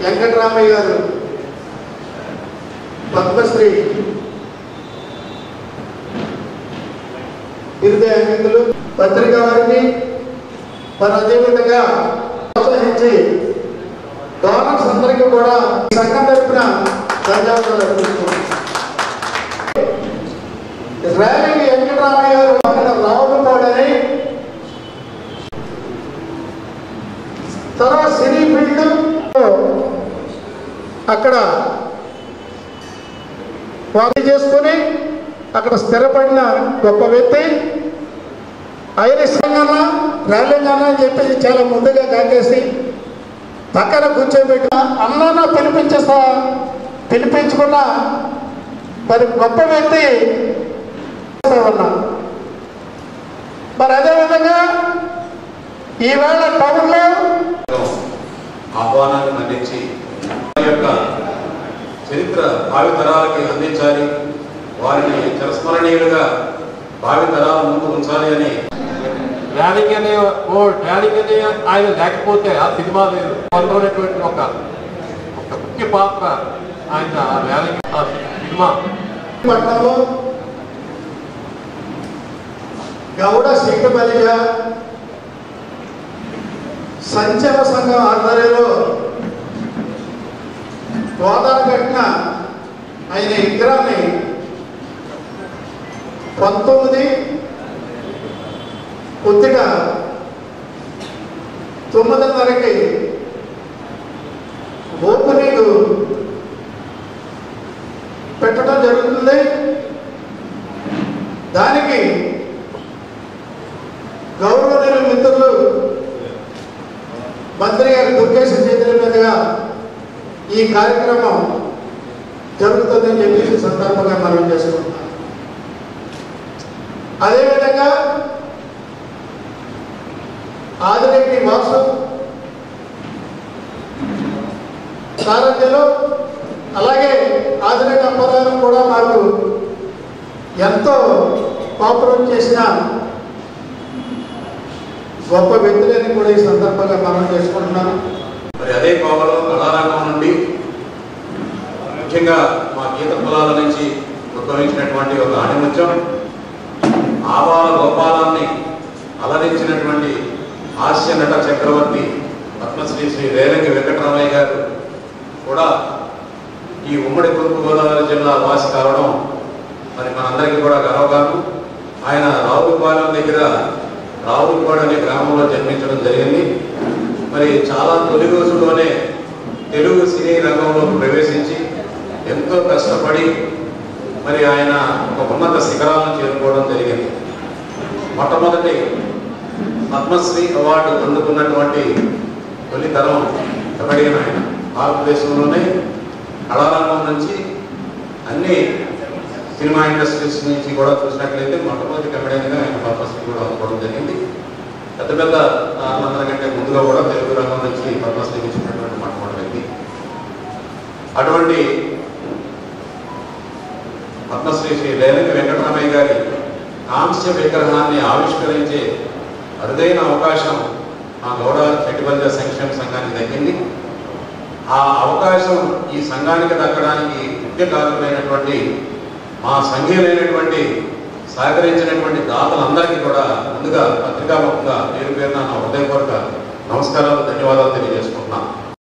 వెంకటరామయ్య గారు పద్మశ్రీ బిరుదు పత్రికా వారిని మరి అదేవిధంగా ప్రోత్సహించి డోనర్స్ అందరికీ కూడా సంఘం తరఫున ధన్యవాదాలు అర్పిస్తున్నాం. రేలంగి వెంకటరామయ్య గారు రావులపాడని తర్వాత సినీ ఫీల్డ్ అక్కడ వారి చేసుకుని అక్కడ స్థిరపడిన గొప్ప వ్యక్తి. ఆయన సంఘాన రేలంగన్న అని చెప్పేసి చాలా ముందుగా కాకేసి పక్కన కూర్చోబెట్టిన అన్న పిలిపించుకున్న మరి గొప్ప వ్యక్తి ఉన్నా. మరి అదేవిధంగా ఈవేళ టౌన్లో ఆహ్వానాన్ని మన్నించి యొక్క చరిత్ర భావితరాలకి అందించాలి, వారిని చిరస్మరణీయులుగా భావితరాల ముందు ఉంచాలి అని ర్యాలింగ్ అనే ఆయన లేకపోతే ఆ సినిమా లేదు అందులోనేటువంటి ఒక ముఖ్య పాత్ర ఆయన ర్యాలింగ్ ఆ సినిమా. పట్టణంలో గౌడ సింగబలిగ సంక్షేమ సంఘం ఆధ్వర్యంలో గోదావరి కట్టిన ఆయన విగ్రహాన్ని 19 కొద్దిగా 9:30కి ఓపెనింగ్ పెట్టడం జరుగుతుంది. దానికి గౌరవనీయుల మిత్రులు మంత్రి గారి దుర్గేశ్వర చేతుల మీదుగా ఈ కార్యక్రమం జరుగుతుందని చెప్పేసి సందర్భంగా మనం చేసుకుంటున్నాం. అదేవిధంగా ఆదిరెడ్డి వాసు సారథ్యంలో అలాగే ఆదిరెడ్డి అప్పారావు కూడా మాకు ఎంతో కోఆపరేట్ చేసిన గొప్ప వ్యక్తులని కూడా ఈ సందర్భంగా మనం చేసుకుంటున్నాను. మరి అదే కోవలో కళారంగం నుండి ముఖ్యంగా మా గీత కులాల నుంచి ఉద్భవించినటువంటి ఒక ఆణిముత్యం ఆవాల గోపాలాన్ని అలరించినటువంటి హాస్య నట చక్రవర్తి పద్మశ్రీ శ్రీ రేలంగి వెంకటరామయ్య గారు కూడా ఈ ఉమ్మడి తూర్పుగోదావరి జిల్లా వాసి కావడం మరి మనందరికీ కూడా గర్వకారణం. ఆయన రావులపాలెం దగ్గర రావులపాడు అనే గ్రామంలో జన్మించడం జరిగింది. మరి చాలా తొలి రోజుల్లోనే తెలుగు సినీ రంగంలో ప్రవేశించి ఎంతో కష్టపడి మరి ఆయన ఒక ఉన్నత శిఖరాలను చేరుకోవడం జరిగింది. మొట్టమొదటి పద్మశ్రీ అవార్డు అందుకున్నటువంటి తొలితరం కబడ్డీని ఆయన భారతదేశంలోనే కళారంగం నుంచి అన్ని సినిమా ఇండస్ట్రీస్ నుంచి కూడా చూసినట్లయితే మొట్టమొదటి కబడ్డీగా ఆయన పద్మశ్రీ కూడా అందుకోవడం జరిగింది. పెద్ద పెద్ద అందరికంటే ముందుగా కూడా తెలుగు రంగం నుంచి పద్మశ్రీ ఇచ్చినటువంటి మొట్టమొదటి వ్యక్తి. అటువంటి పద్మశ్రీ శ్రీ రేలంగి వెంకటరామయ్య గారి కాంస్య విగ్రహాన్ని ఆవిష్కరించే అరుదైన అవకాశం మా గౌడ చెట్టిబల్జ సంక్షేమ సంఘానికి దక్కింది. ఆ అవకాశం ఈ సంఘానికి దక్కడానికి ముఖ్య కారణమైనటువంటి మా సంఘీయులైనటువంటి సహకరించినటువంటి దాతలందరికీ కూడా ముందుగా పత్రికాముఖంగా పేరు పేరున నా హృదయపూర్వక నమస్కారాలు, ధన్యవాదాలు తెలియజేసుకుంటున్నాను.